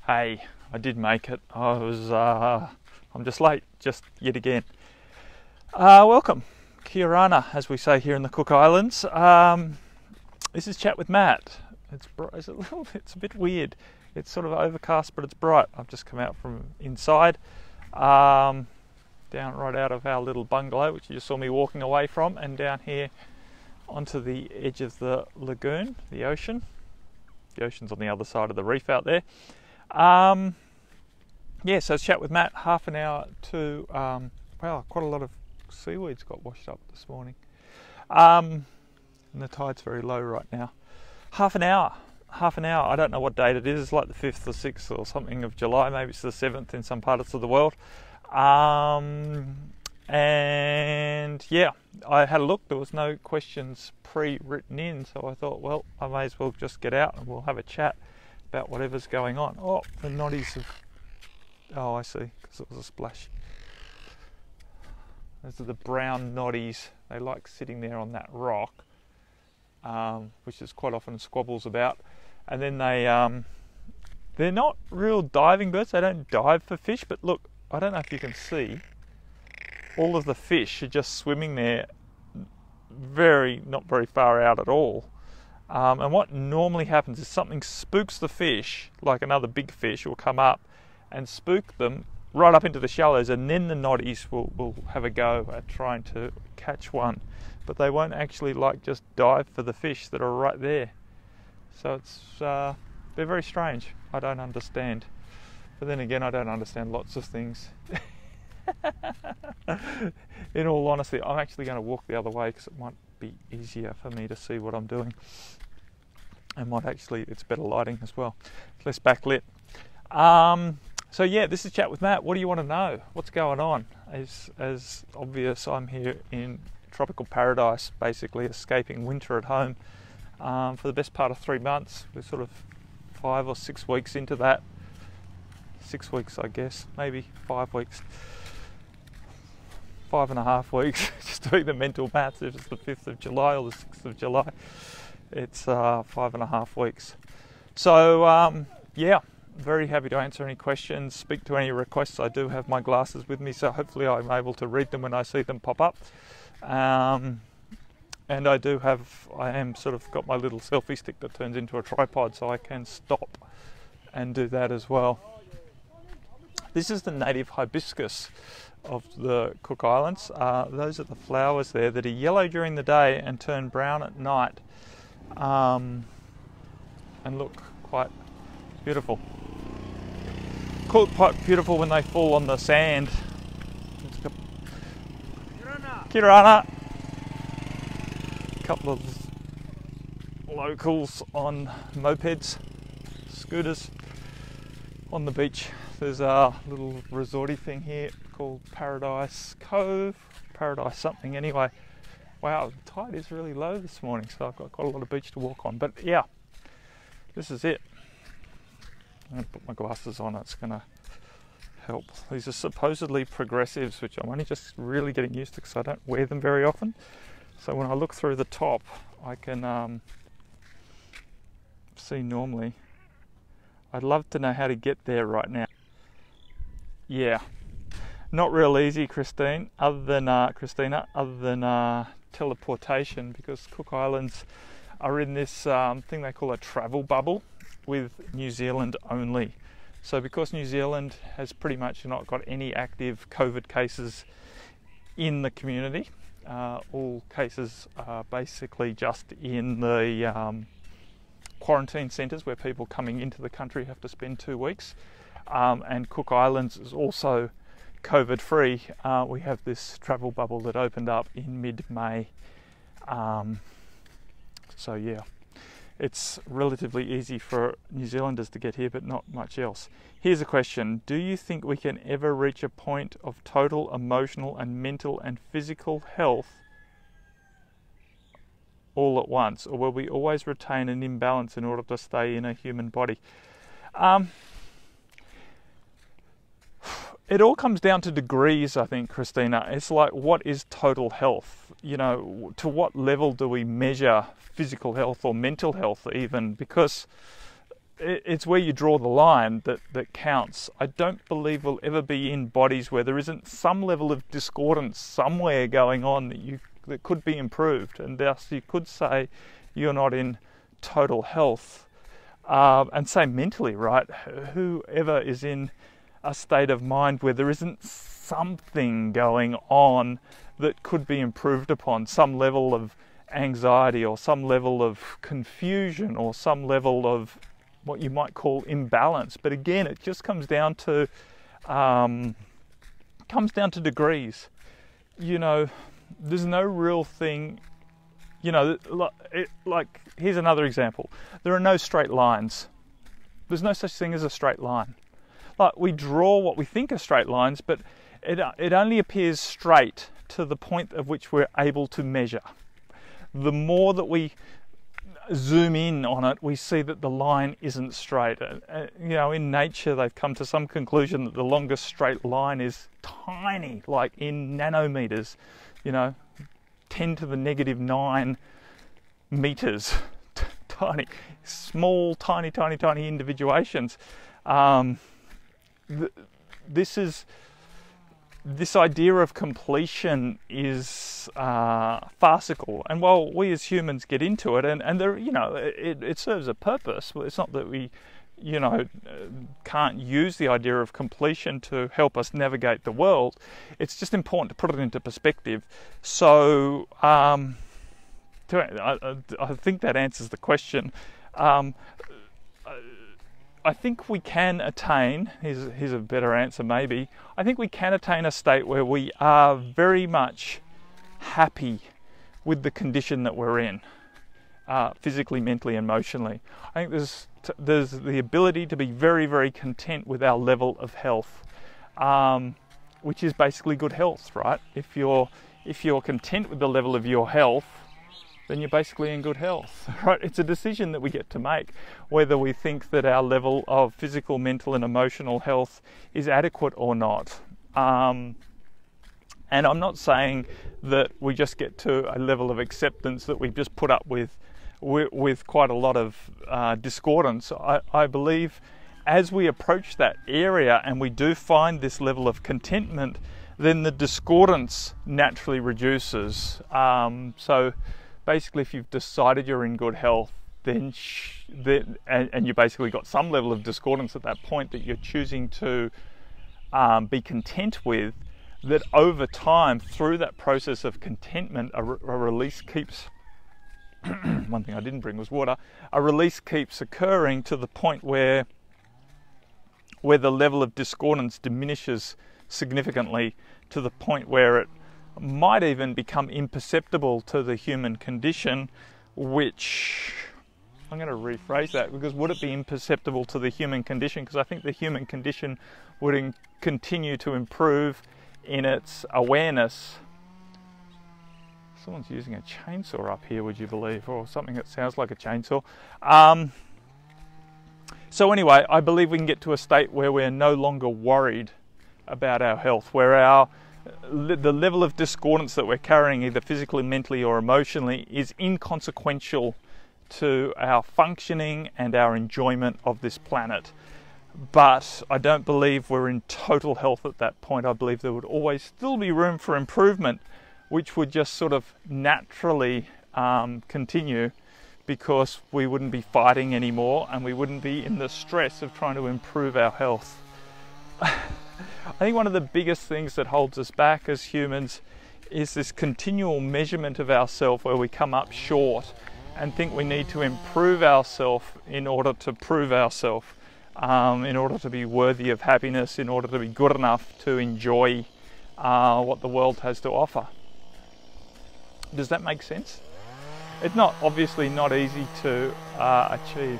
Hey, I did make it. I'm just late, just yet again. Welcome, Kia ora, as we say here in the Cook Islands. This is Chat with Matt. It's a bit weird. It's sort of overcast, but it's bright. I've just come out from inside, down right out of our little bungalow, which you just saw me walking away from, and down here onto the edge of the lagoon, the ocean. The ocean's on the other side of the reef out there. Yeah, so it's Chat with Matt, half an hour to, well, quite a lot of seaweeds got washed up this morning. And the tide's very low right now. Half an hour. I don't know what date it is. It's like the 5th or 6th or something of July. Maybe it's the 7th in some parts of the world. And yeah, I had a look. There was no questions pre-written in, so I thought, well, I may as well just get out and we'll have a chat about whatever's going on. Oh, the noddies have... Oh, I see, because it was a splash. Those are the brown noddies. They like sitting there on that rock, which is quite often squabbles about. And then they're not real diving birds. They don't dive for fish, but look, I don't know if you can see, all of the fish are just swimming there not very far out at all. And what normally happens is something spooks the fish, like another big fish will come up and spook them right up into the shallows, and then the noddies will have a go at trying to catch one. But they won't actually just dive for the fish that are right there. So it's they're very strange. I don't understand. But then again, I don't understand lots of things. In all honesty, I'm actually going to walk the other way because it might be easier for me to see what I'm doing. And it's better lighting as well. It's less backlit. So yeah, this is Chat with Matt. What do you want to know? What's going on? As obvious, I'm here in tropical paradise, basically escaping winter at home for the best part of 3 months. We're sort of 5 or 6 weeks into that. 6 weeks, I guess, maybe 5 weeks. 5.5 weeks, just doing the mental maths. If it's the 5th of July or the 6th of July, it's 5.5 weeks. So yeah, very happy to answer any questions, speak to any requests. I do have my glasses with me, so hopefully I'm able to read them when I see them pop up. And I am sort of got my little selfie stick that turns into a tripod, so I can stop and do that as well. This is the native hibiscus of the Cook Islands. Those are the flowers there that are yellow during the day and turn brown at night, and look quite beautiful. Quite beautiful when they fall on the sand. Kia ora. A couple of locals on mopeds, scooters on the beach. There's a little resorty thing here called Paradise Cove, Paradise something anyway. Wow, the tide is really low this morning, so I've got quite a lot of beach to walk on. But yeah, this is it. I'm going to put my glasses on, it's going to help. These are supposedly progressives, which I'm only just really getting used to because I don't wear them very often. So when I look through the top, I can see normally. I'd love to know how to get there right now. Yeah, not real easy, Christina, other than teleportation, because Cook Islands are in this thing they call a travel bubble with New Zealand only. So because New Zealand has pretty much not got any active COVID cases in the community, all cases are basically just in the quarantine centres where people coming into the country have to spend 2 weeks. And Cook Islands is also COVID free. We have this travel bubble that opened up in mid-May. So yeah, it's relatively easy for New Zealanders to get here, but not much else. Here's a question. Do you think we can ever reach a point of total emotional and mental and physical health all at once, or will we always retain an imbalance in order to stay in a human body? It all comes down to degrees, I think, Christina. It's like, what is total health? You know, to what level do we measure physical health or mental health even? Because it's where you draw the line that counts. I don't believe we'll ever be in bodies where there isn't some level of discordance somewhere going on that could be improved, and thus you could say you're not in total health. And same mentally, right? Whoever is in a state of mind where there isn't something going on that could be improved upon, some level of anxiety or some level of confusion or some level of what you might call imbalance. But again, it just comes down to degrees. You know, there's no real thing. You know, like here's another example. There are no straight lines. There's no such thing as a straight line. Like, we draw what we think are straight lines, but it only appears straight to the point of which we're able to measure. The more that we zoom in on it, we see that the line isn't straight. You know, in nature, they've come to some conclusion that the longest straight line is tiny, like in nanometers, you know, 10 to the negative 9 meters. Tiny, small, tiny individuations. This idea of completion is farcical, and while we as humans get into it, and there, you know, it serves a purpose. It's not that we, you know, can't use the idea of completion to help us navigate the world. It's just important to put it into perspective. So I think that answers the question. I think we can attain, here's a better answer maybe, I think we can attain a state where we are very much happy with the condition that we're in, physically, mentally, emotionally. I think there's the ability to be very, very content with our level of health, which is basically good health, right? If you're content with the level of your health, then you're basically in good health, right? It's a decision that we get to make, whether we think that our level of physical, mental and emotional health is adequate or not. And I'm not saying that we just get to a level of acceptance that we just put up with quite a lot of discordance. I believe as we approach that area and we do find this level of contentment, then the discordance naturally reduces. So basically, if you've decided you're in good health, then and you basically got some level of discordance at that point that you're choosing to be content with, that over time, through that process of contentment, a release keeps. One thing I didn't bring was water. A release keeps occurring to the point where the level of discordance diminishes significantly, to the point where it might even become imperceptible to the human condition, which I'm going to rephrase that, because would it be imperceptible to the human condition? Because I think the human condition would continue to improve in its awareness. Someone's using a chainsaw up here, would you believe, or something that sounds like a chainsaw. So anyway, I believe we can get to a state where we're no longer worried about our health, where the level of discordance that we're carrying, either physically, mentally or emotionally, is inconsequential to our functioning and our enjoyment of this planet. But I don't believe we're in total health at that point. I believe there would always still be room for improvement, which would just sort of naturally continue, because we wouldn't be fighting anymore and we wouldn't be in the stress of trying to improve our health. I think one of the biggest things that holds us back as humans is this continual measurement of ourselves, where we come up short and think we need to improve ourselves in order to prove ourselves, in order to be worthy of happiness, in order to be good enough to enjoy what the world has to offer. Does that make sense? It's obviously not easy to achieve.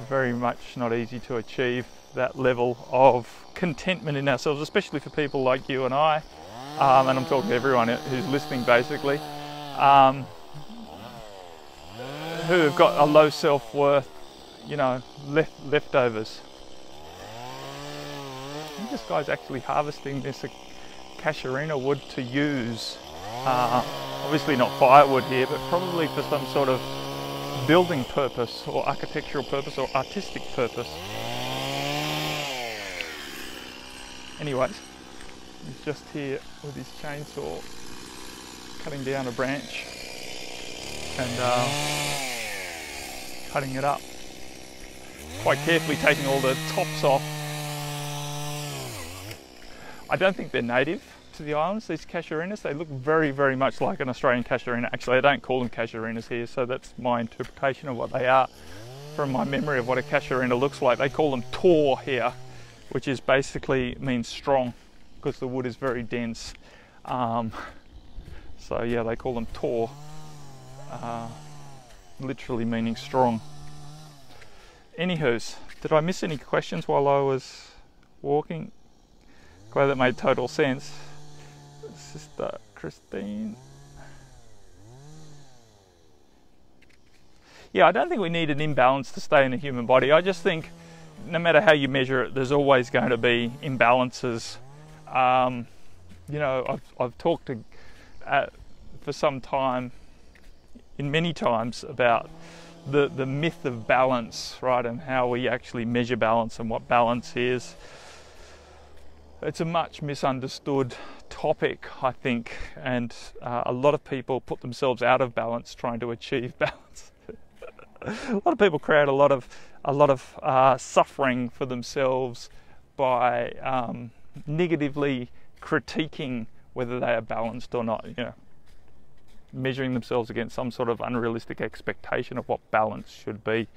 Very much not easy to achieve that level of contentment in ourselves, especially for people like you and I, and I'm talking to everyone who's listening basically, who have got a low self-worth, you know, leftovers. I think this guy's actually harvesting this casuarina wood to use, obviously not firewood here, but probably for some sort of building purpose or architectural purpose or artistic purpose. Anyways, he's just here with his chainsaw cutting down a branch and cutting it up, quite carefully taking all the tops off. I don't think they're native to the islands, these casuarinas. They look very, very much like an Australian casuarina. Actually, I don't call them casuarinas here, so that's my interpretation of what they are from my memory of what a casuarina looks like. They call them tor here, which is basically means strong, because the wood is very dense. So yeah, they call them tor, literally meaning strong. Anywho's, did I miss any questions while I was walking? Glad that made total sense. Sister Christine. Yeah, I don't think we need an imbalance to stay in the human body. I just think no matter how you measure it, there's always going to be imbalances. You know, I've talked to, for some time, in many times, about the myth of balance, right, and how we actually measure balance and what balance is. It's a much misunderstood topic, I think, and a lot of people put themselves out of balance trying to achieve balance. A lot of people create a lot of suffering for themselves by negatively critiquing whether they are balanced or not. You know, measuring themselves against some sort of unrealistic expectation of what balance should be,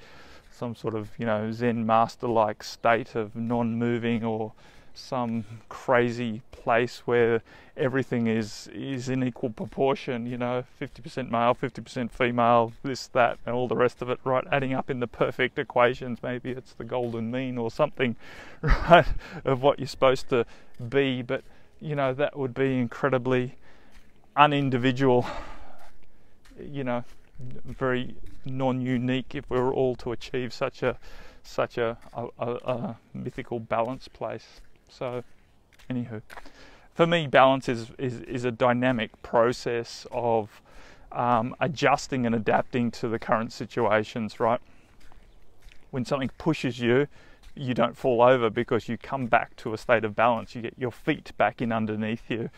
some sort of, you know, Zen master-like state of non-moving, or some crazy place where everything is in equal proportion, you know, 50% male, 50% female, this, that, and all the rest of it, right, adding up in the perfect equations. Maybe it's the golden mean or something, right, of what you're supposed to be. But, you know, that would be incredibly unindividual, you know, very non-unique if we were all to achieve such a mythical balance place. So, anywho, for me, balance is a dynamic process of adjusting and adapting to the current situations, right? When something pushes you, you don't fall over because you come back to a state of balance. You get your feet back in underneath you.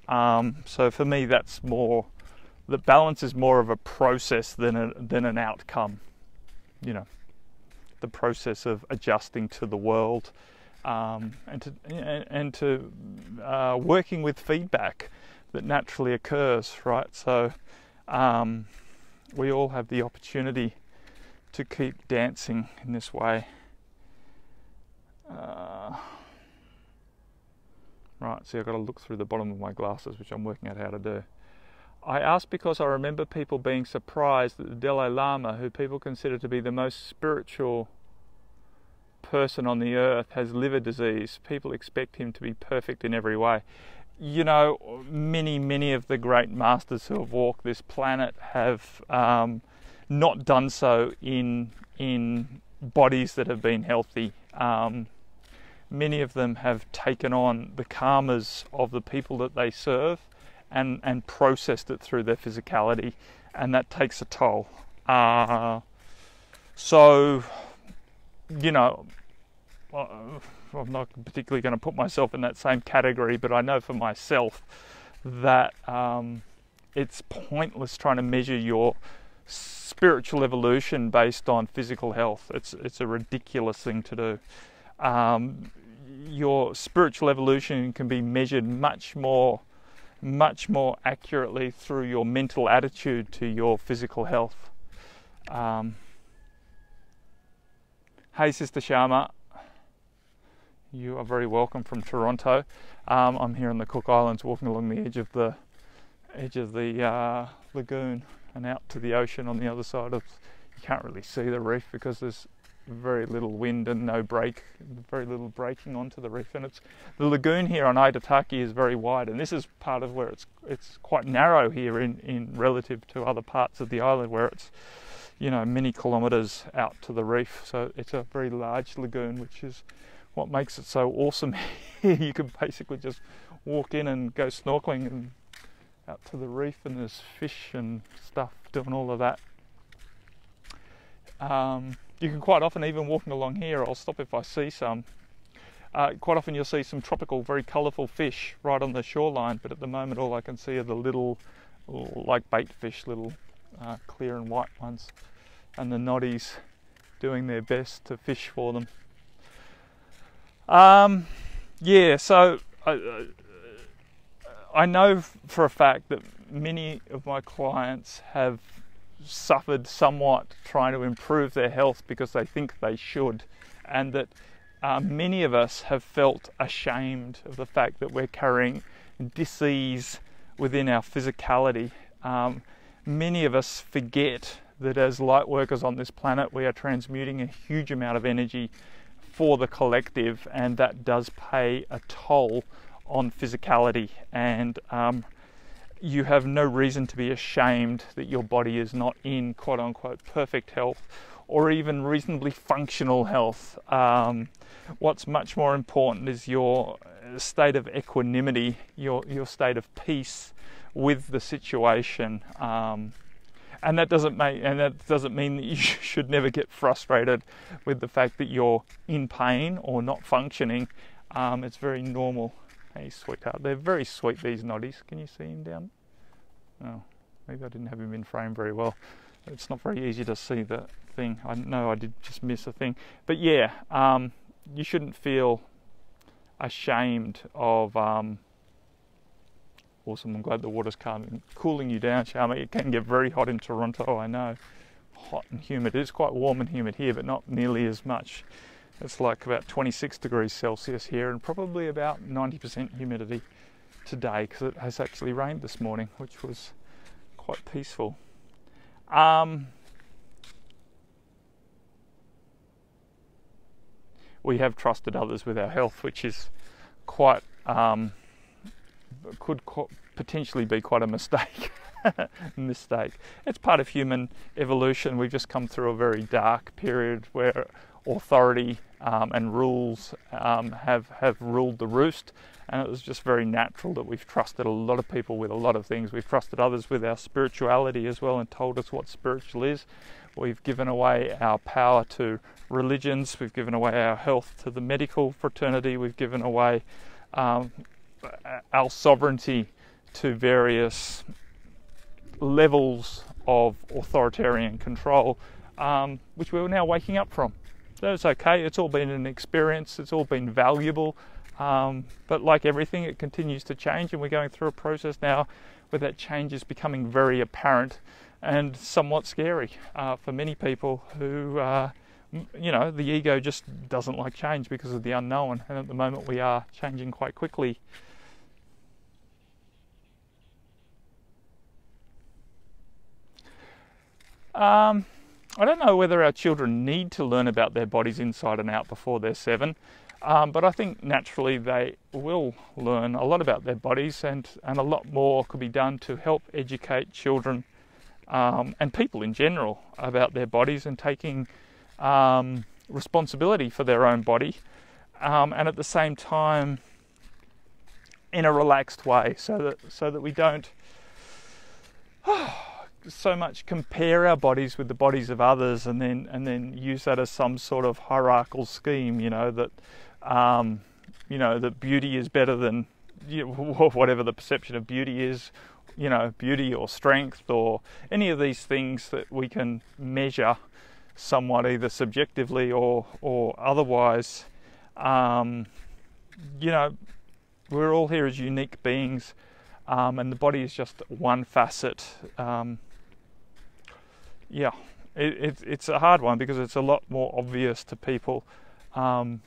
So for me, that's more, the balance is more of a process than an outcome. You know, the process of adjusting to the world. And to working with feedback that naturally occurs, right? So we all have the opportunity to keep dancing in this way. Right, see, I've got to look through the bottom of my glasses, which I'm working out how to do. I asked because I remember people being surprised that the Dalai Lama, who people consider to be the most spiritual person on the earth, has liver disease. People expect him to be perfect in every way. You know, many of the great masters who have walked this planet have not done so in bodies that have been healthy. Many of them have taken on the karmas of the people that they serve and processed it through their physicality, and that takes a toll. So, you know, I'm not particularly going to put myself in that same category, but I know for myself that it's pointless trying to measure your spiritual evolution based on physical health. It's a ridiculous thing to do. Your spiritual evolution can be measured much more accurately through your mental attitude to your physical health. Hey, Sister Sharma. You are very welcome from Toronto. I'm here on the Cook Islands, walking along the edge of the lagoon and out to the ocean on the other side of. You can't really see the reef because there's very little wind and very little breaking onto the reef. And the lagoon here on Aitutaki is very wide, and this is part of where it's quite narrow here in relative to other parts of the island where it's, you know, many kilometres out to the reef. So it's a very large lagoon, which is what makes it so awesome here. You can basically just walk in and go snorkeling and out to the reef, and there's fish and stuff doing all of that. You can quite often, even walking along here, I'll stop if I see some. Quite often you'll see some tropical, very colourful fish right on the shoreline, but at the moment all I can see are the little, like bait fish, little clear and white ones, and the noddies doing their best to fish for them. Yeah, so I know for a fact that many of my clients have suffered somewhat trying to improve their health because they think they should, and that many of us have felt ashamed of the fact that we're carrying disease within our physicality. Many of us forget that as light workers on this planet, we are transmuting a huge amount of energy for the collective, and that does pay a toll on physicality. And you have no reason to be ashamed that your body is not in quote unquote perfect health or even reasonably functional health. What's much more important is your state of equanimity, your state of peace with the situation. And that doesn't mean that you should never get frustrated with the fact that you're in pain or not functioning. It's very normal. Hey, sweetheart. They're very sweet, these noddies. Can you see him down? Oh, maybe I didn't have him in frame very well. It's not very easy to see the thing. I know I did just miss a thing. But yeah, you shouldn't feel ashamed of... Awesome, I'm glad the water's cooling you down, Sharma. It can get very hot in Toronto, I know. Hot and humid. It is quite warm and humid here, but not nearly as much. It's like about 26 degrees Celsius here and probably about 90% humidity today because it has actually rained this morning, which was quite peaceful. We have trusted others with our health, which is quite... could potentially be quite a mistake. It's part of human evolution. We've just come through a very dark period where authority and rules have ruled the roost, and it was just very natural that we've trusted a lot of people with a lot of things. We've trusted others with our spirituality as well and told us what spiritual is. We've given away our power to religions. We've given away our health to the medical fraternity. We've given away our sovereignty to various levels of authoritarian control, which we're now waking up from. So it's okay, it's all been an experience, it's all been valuable, but like everything, it continues to change, and we're going through a process now where that change is becoming very apparent and somewhat scary for many people who, the ego just doesn't like change because of the unknown, and at the moment we are changing quite quickly. I don't know whether our children need to learn about their bodies inside and out before they're 7, but I think naturally they will learn a lot about their bodies, and a lot more could be done to help educate children and people in general about their bodies and taking responsibility for their own body, and at the same time in a relaxed way, so that we don't so much compare our bodies with the bodies of others, and then use that as some sort of hierarchical scheme. That beauty is better than whatever the perception of beauty is. Beauty or strength or any of these things that we can measure somewhat either subjectively or otherwise. We're all here as unique beings, and the body is just one facet. It's a hard one because it's a lot more obvious to people, and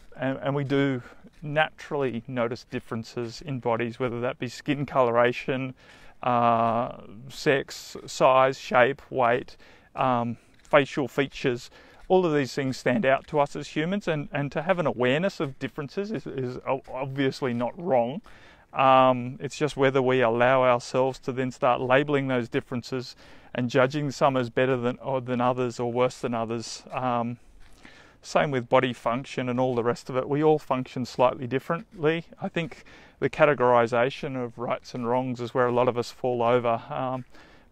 we do naturally notice differences in bodies, whether that be skin coloration, sex, size, shape, weight, facial features. All of these things stand out to us as humans, and to have an awareness of differences is obviously not wrong. It's just whether we allow ourselves to then start labeling those differences and judging some as better than others or worse than others. Same with body function and all the rest of it. We all function slightly differently. I think the categorization of rights and wrongs is where a lot of us fall over.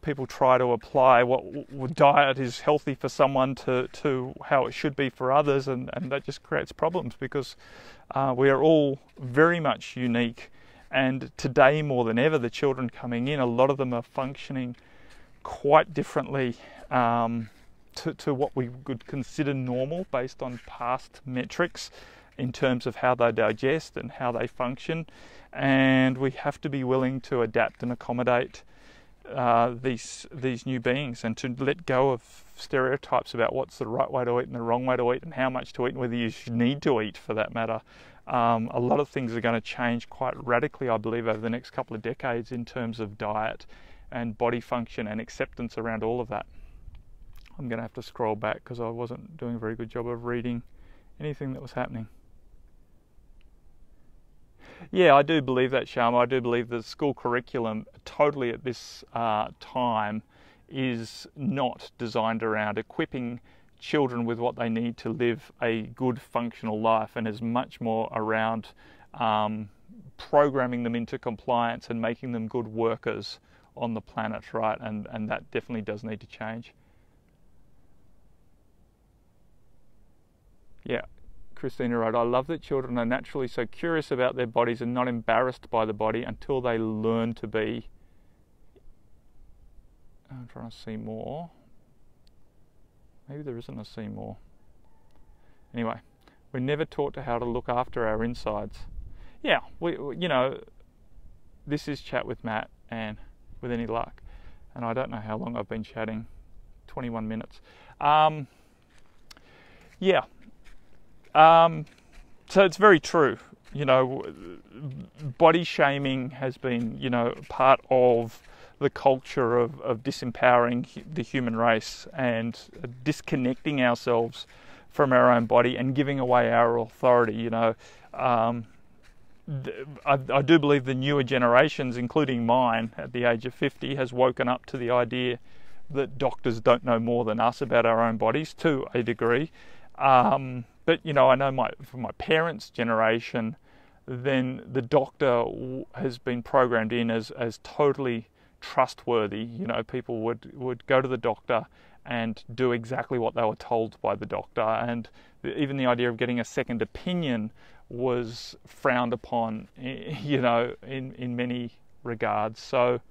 people try to apply what diet is healthy for someone to how it should be for others, and that just creates problems, because we are all very much unique. And today more than ever, the children coming in, a lot of them are functioning quite differently to what we would consider normal based on past metrics in terms of how they digest and how they function. And we have to be willing to adapt and accommodate these new beings, and to let go of stereotypes about what's the right way to eat and the wrong way to eat, and how much to eat, and whether you should need to eat for that matter. A lot of things are going to change quite radically, I believe, over the next couple of decades in terms of diet and body function and acceptance around all of that. I'm going to have to scroll back because I wasn't doing a very good job of reading anything that was happening. Yeah, I do believe that, Sharma. I do believe the school curriculum totally at this time is not designed around equipping children with what they need to live a good functional life, and is much more around programming them into compliance and making them good workers on the planet, right? And that definitely does need to change. Yeah. Christina wrote, I love that children are naturally so curious about their bodies and not embarrassed by the body until they learn to be. I'm trying to see more. Maybe there isn't a see more. Anyway, we're never taught to how to look after our insides. Yeah, we you know, this is Chat with Matt, and with any luck. And I don't know how long I've been chatting. 21 minutes. Yeah. So it's very true, you know, body shaming has been, you know, part of the culture of disempowering the human race and disconnecting ourselves from our own body and giving away our authority, you know. I do believe the newer generations, including mine at the age of 50, has woken up to the idea that doctors don't know more than us about our own bodies to a degree. But, you know, I know for my parents' generation, then the doctor has been programmed in as totally trustworthy. You know, people would go to the doctor and do exactly what they were told by the doctor. And even the idea of getting a second opinion was frowned upon, you know, in many regards. So,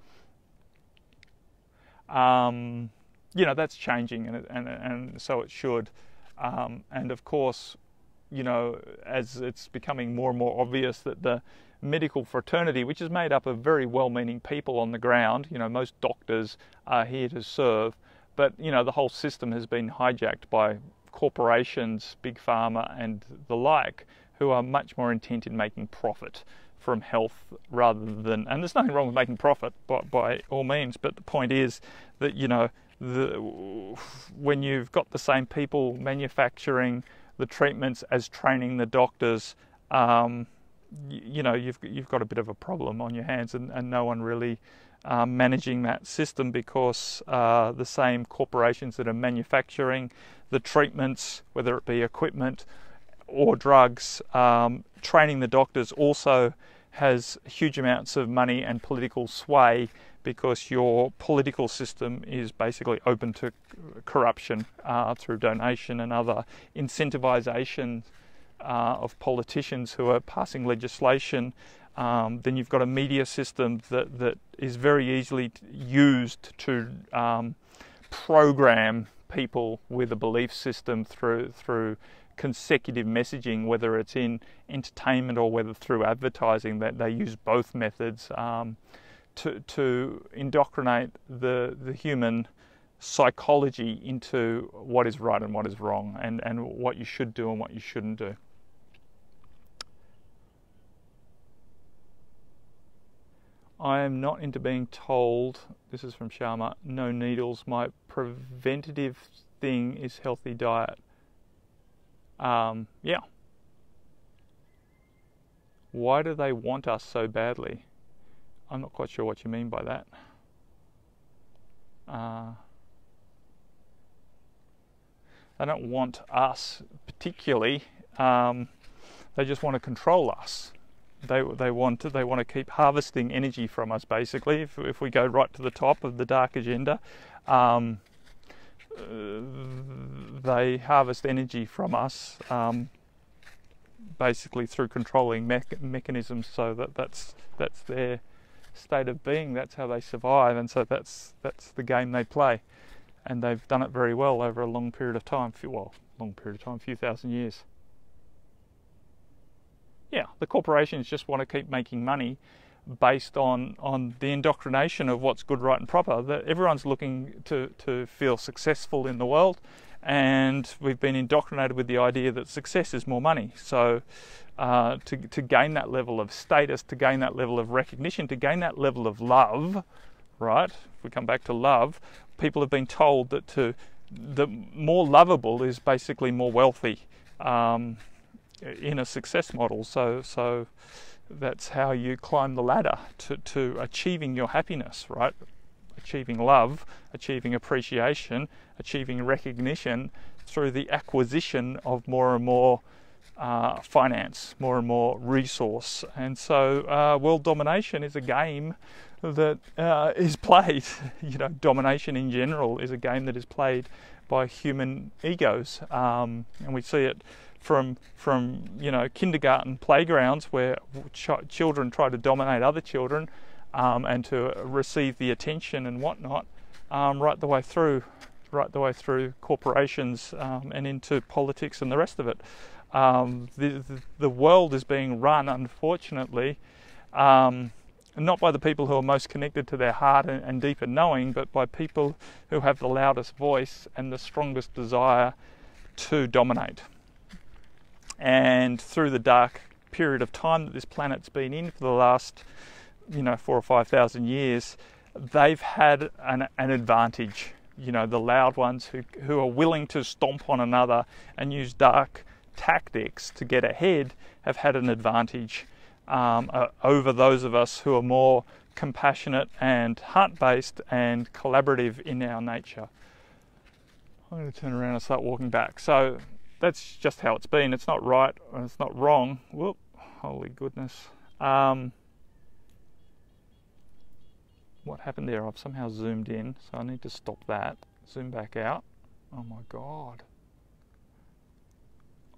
you know, that's changing, and so it should. And of course, you know, as it's becoming more and more obvious that the medical fraternity, which is made up of very well-meaning people on the ground, you know, most doctors are here to serve, but, you know, the whole system has been hijacked by corporations, big pharma and the like, who are much more intent in making profit from health rather than, and there's nothing wrong with making profit by all means, but the point is that, you know, when you've got the same people manufacturing the treatments as training the doctors, you know, you've got a bit of a problem on your hands, and no one really managing that system, because the same corporations that are manufacturing the treatments, whether it be equipment or drugs, training the doctors also has huge amounts of money and political sway, because your political system is basically open to corruption through donation and other incentivization of politicians who are passing legislation. Then you've got a media system that is very easily used to program people with a belief system through consecutive messaging, whether it's in entertainment or whether through advertising. That they use both methods to indoctrinate the human psychology into what is right and what is wrong, and what you should do and what you shouldn't do. I am not into being told, this is from Sharma, no needles. My preventative thing is healthy diet. Yeah. Why do they want us so badly? I'm not quite sure what you mean by that. They don't want us particularly. They just want to control us. They want to keep harvesting energy from us. Basically, if we go right to the top of the dark agenda, they harvest energy from us, basically through controlling mechanisms. So that's their state of being. That's how they survive, and so that's the game they play, and they've done it very well over a long period of time. A few thousand years. Yeah, the corporations just want to keep making money based on the indoctrination of what's good, right and proper. That everyone's looking to feel successful in the world, and we've been indoctrinated with the idea that success is more money. So to gain that level of status, to gain that level of recognition, to gain that level of love, right? If we come back to love, people have been told that the more lovable is basically more wealthy. In a success model, so that's how you climb the ladder to achieving your happiness, right? Achieving love, achieving appreciation, achieving recognition through the acquisition of more and more finance, more and more resource. And so world domination is a game that is played, domination in general is a game that is played by human egos, and we see it from kindergarten playgrounds where children try to dominate other children and to receive the attention and whatnot, right the way through corporations and into politics and the rest of it. The world is being run, unfortunately, not by the people who are most connected to their heart and deeper knowing, but by people who have the loudest voice and the strongest desire to dominate. And through the dark period of time that this planet's been in for the last 4,000 or 5,000 years, they've had an advantage. The loud ones who are willing to stomp on another and use dark tactics to get ahead have had an advantage over those of us who are more compassionate and heart-based and collaborative in our nature. I'm going to turn around and start walking back. So that's just how it's been. It's not right and it's not wrong. Whoop, holy goodness. What happened there? I've somehow zoomed in, so I need to stop that. Zoom back out. Oh my God.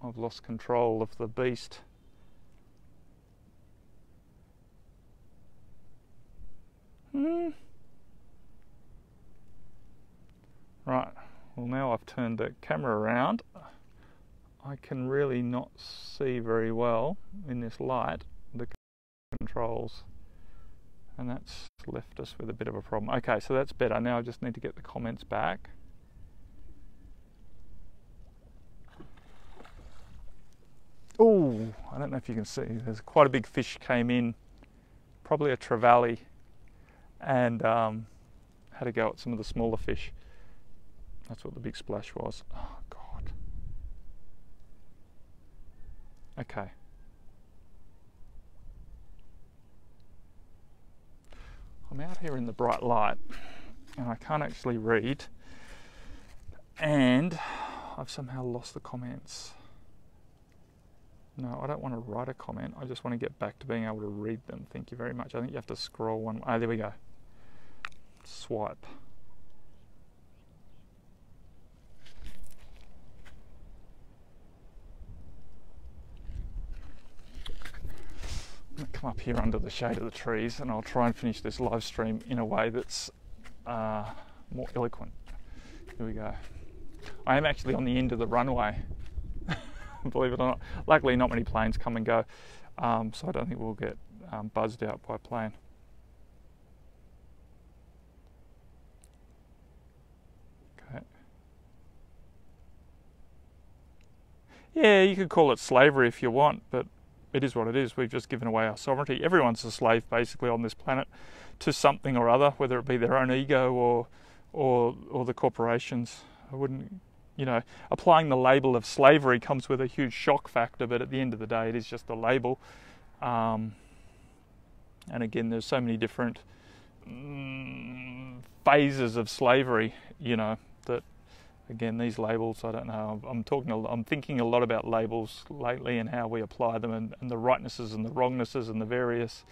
I've lost control of the beast. Right, well now I've turned the camera around. I can really not see very well in this light the controls, and that's left us with a bit of a problem. Okay, so that's better. Now I just need to get the comments back. Oh, I don't know if you can see, there's quite a big fish came in, probably a trevally, and had to go at some of the smaller fish. That's what the big splash was. Oh God. Okay. I'm out here in the bright light and I can't actually read, and I've somehow lost the comments. No, I don't want to write a comment. I just want to get back to being able to read them. Thank you very much. I think you have to scroll one. Oh, there we go. Swipe. I'm going to come up here under the shade of the trees and I'll try and finish this live stream in a way that's more eloquent. Here we go. I am actually on the end of the runway. Believe it or not. Luckily not many planes come and go, so I don't think we'll get buzzed out by a plane. Okay. Yeah, you could call it slavery if you want, but it is what it is. We've just given away our sovereignty. Everyone's a slave basically on this planet to something or other, whether it be their own ego or the corporations. I wouldn't, applying the label of slavery comes with a huge shock factor, but at the end of the day, it is just a label. And again, there's so many different phases of slavery, that again, these labels, I don't know, I'm thinking a lot about labels lately and how we apply them, and the rightnesses and the wrongnesses and the various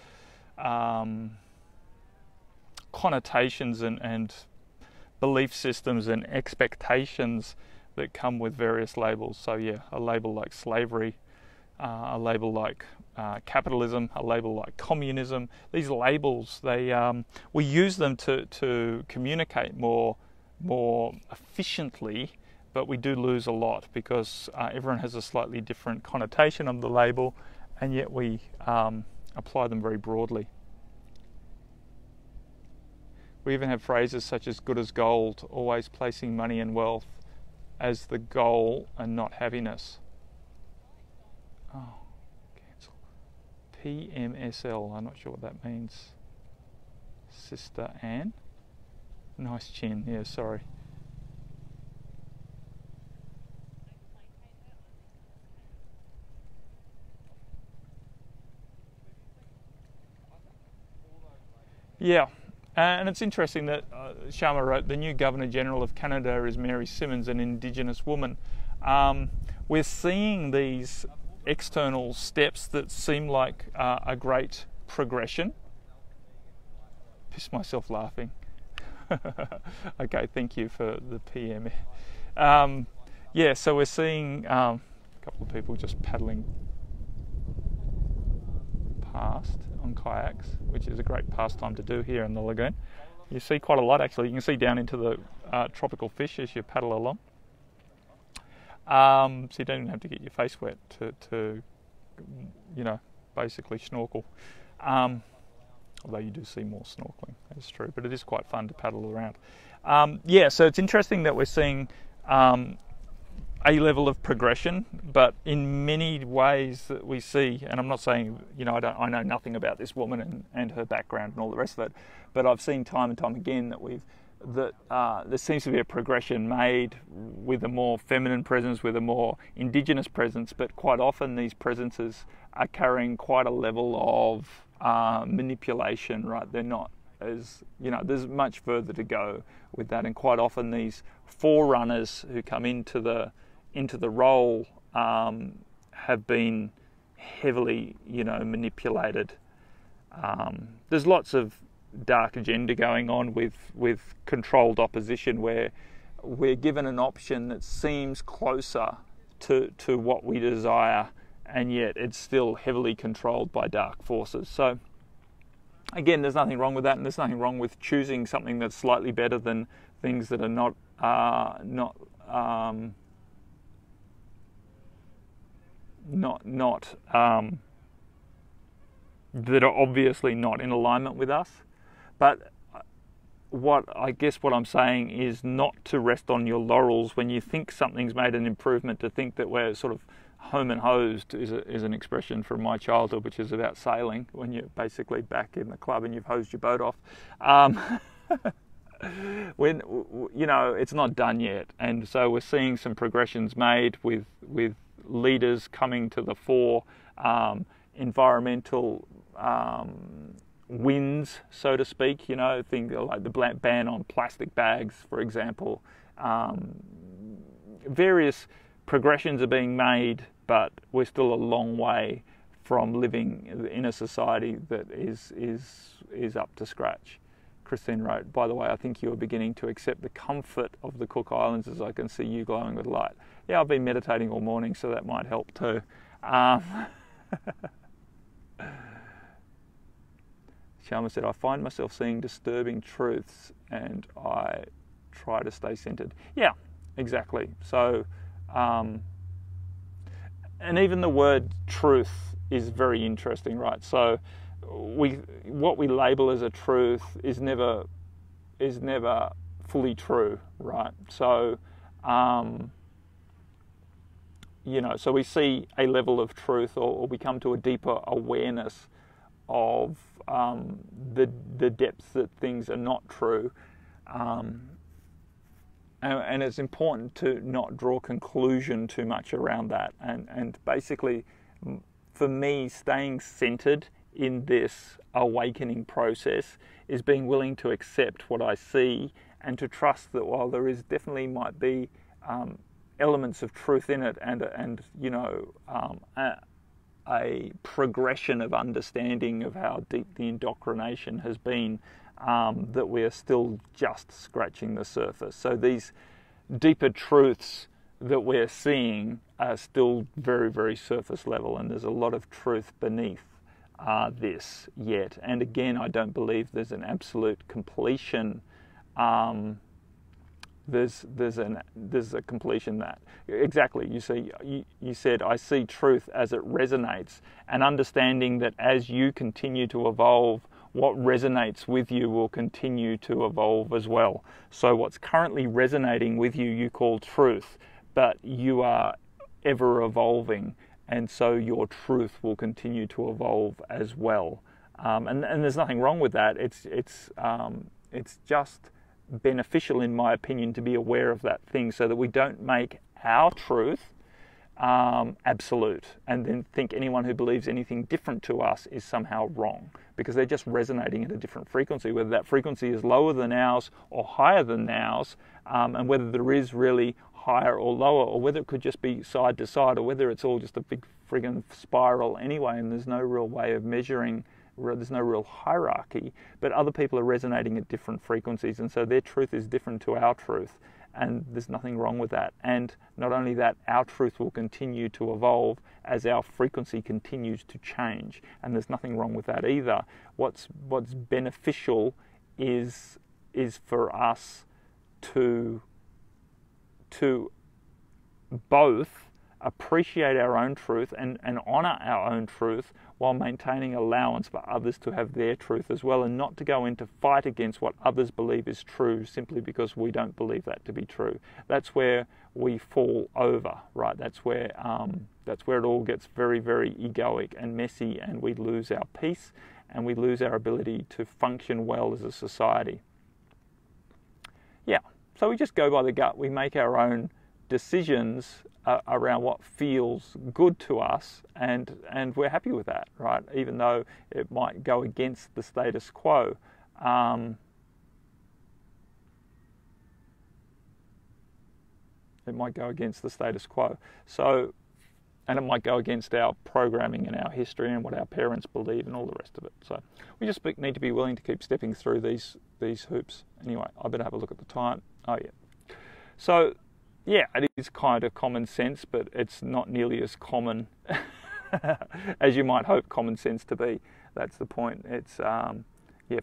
connotations and belief systems and expectations that come with various labels. So yeah, a label like slavery, a label like capitalism, a label like communism. These labels, we use them to communicate more efficiently, but we do lose a lot because everyone has a slightly different connotation of the label, and yet we apply them very broadly. We even have phrases such as good as gold, always placing money and wealth as the goal and not happiness. Oh, cancel. PMSL, I'm not sure what that means. Sister Anne? Nice chin, yeah, sorry. Yeah. And it's interesting that Sharma wrote, the new Governor-General of Canada is Mary Simmons, an Indigenous woman. We're seeing these external steps that seem like a great progression. Pissed myself laughing. Okay, thank you for the PM. Yeah, so we're seeing a couple of people just paddling past on kayaks, which is a great pastime to do here in the lagoon. You see quite a lot actually. You can see down into the tropical fish as you paddle along. So you don't even have to get your face wet to basically snorkel. Although you do see more snorkeling, that's true, but it is quite fun to paddle around. Yeah, so it's interesting that we're seeing a level of progression, but in many ways that we see, and I'm not saying, I know nothing about this woman and her background and all the rest of it, but I've seen time and time again that there seems to be a progression made with a more feminine presence, with a more Indigenous presence, but quite often these presences are carrying quite a level of manipulation, right? They're not as, there's much further to go with that, and quite often these forerunners who come into the role have been heavily, manipulated. There's lots of dark agenda going on with controlled opposition, where we're given an option that seems closer to what we desire, and yet it's still heavily controlled by dark forces. So again, there's nothing wrong with that, and there's nothing wrong with choosing something that's slightly better than things that are not that are obviously not in alignment with us. But what I'm saying is not to rest on your laurels when you think something's made an improvement, to think that we're sort of home and hosed is an expression from my childhood, which is about sailing, when you're basically back in the club and you've hosed your boat off. When it's not done yet, and so we're seeing some progressions made with leaders coming to the fore, environmental wins, so to speak. Things like the ban on plastic bags, for example. Various progressions are being made, but we're still a long way from living in a society that is up to scratch. Christine wrote, by the way, I think you are beginning to accept the comfort of the Cook Islands as I can see you glowing with light. Yeah, I've been meditating all morning, so that might help too. Sharma said, I find myself seeing disturbing truths and I try to stay centered. Yeah, exactly. So, and even the word truth is very interesting, right? So what we label as a truth is never fully true, right? So, so we see a level of truth, or we come to a deeper awareness of the depths that things are not true, and it's important to not draw conclusion too much around that. And basically, for me, staying centered in this awakening process is being willing to accept what I see and to trust that while there is definitely might be elements of truth in it, and you know, a progression of understanding of how deep the indoctrination has been, that we are still just scratching the surface. So these deeper truths that we're seeing are still very, very surface level, and there's a lot of truth beneath this yet. And again, I don't believe there's an absolute completion. There's a completion that exactly you said I see truth as it resonates, and understanding that as you continue to evolve, what resonates with you will continue to evolve as well. So what's currently resonating with you call truth, but you are ever evolving, and so your truth will continue to evolve as well. And there's nothing wrong with that. It's just beneficial, in my opinion, to be aware of that thing, so that we don't make our truth absolute and then think anyone who believes anything different to us is somehow wrong, because they're just resonating at a different frequency, whether that frequency is lower than ours or higher than ours, and whether there is really higher or lower, or whether it could just be side to side, or whether it's all just a big friggin' spiral anyway, and there's no real way of measuring. There's no real hierarchy, but other people are resonating at different frequencies, and so their truth is different to our truth, and there's nothing wrong with that. And not only that, our truth will continue to evolve as our frequency continues to change, and there's nothing wrong with that either. What's beneficial is for us to both appreciate our own truth and honour our own truth, while maintaining allowance for others to have their truth as well, and not to go into fight against what others believe is true simply because we don't believe that to be true. That's where we fall over, right? That's where it all gets very, very egoic and messy, and we lose our peace and we lose our ability to function well as a society. Yeah, so we just go by the gut. We make our own decisions around what feels good to us, and we're happy with that, right? Even though it might go against the status quo. It might go against the status quo. So, and it might go against our programming and our history and what our parents believe and all the rest of it. So we just need to be willing to keep stepping through these hoops. Anyway, I better have a look at the time. Oh yeah. So yeah, it is kind of common sense, but it's not nearly as common as you might hope common sense to be. That's the point. It's for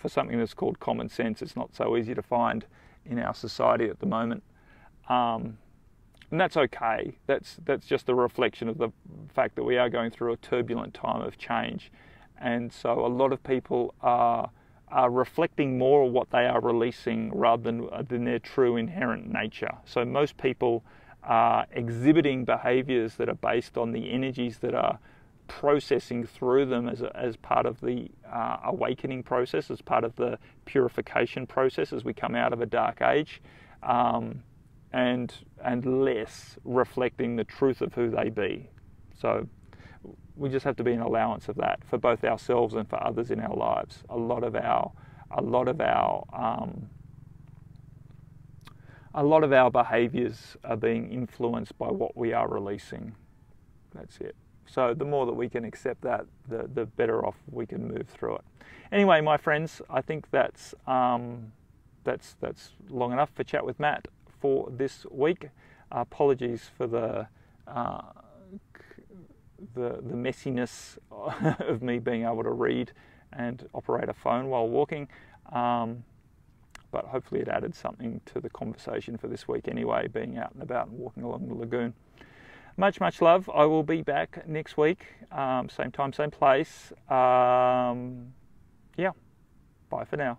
something that's called common sense, it's not so easy to find in our society at the moment. And that's okay. That's just a reflection of the fact that we are going through a turbulent time of change, and so a lot of people are reflecting more of what they are releasing rather than their true inherent nature. So most people are exhibiting behaviours that are based on the energies that are processing through them as part of the awakening process, as part of the purification process as we come out of a dark age, and less reflecting the truth of who they be. So we just have to be an allowance of that for both ourselves and for others in our lives. A lot of our behaviours are being influenced by what we are releasing. That's it. So the more that we can accept that, the better off we can move through it. Anyway, my friends, I think that's long enough for Chat with Matt for this week. Apologies for the messiness of me being able to read and operate a phone while walking, but hopefully it added something to the conversation for this week anyway, being out and about and walking along the lagoon. Much love. I will be back next week, same time, same place. Yeah, bye for now.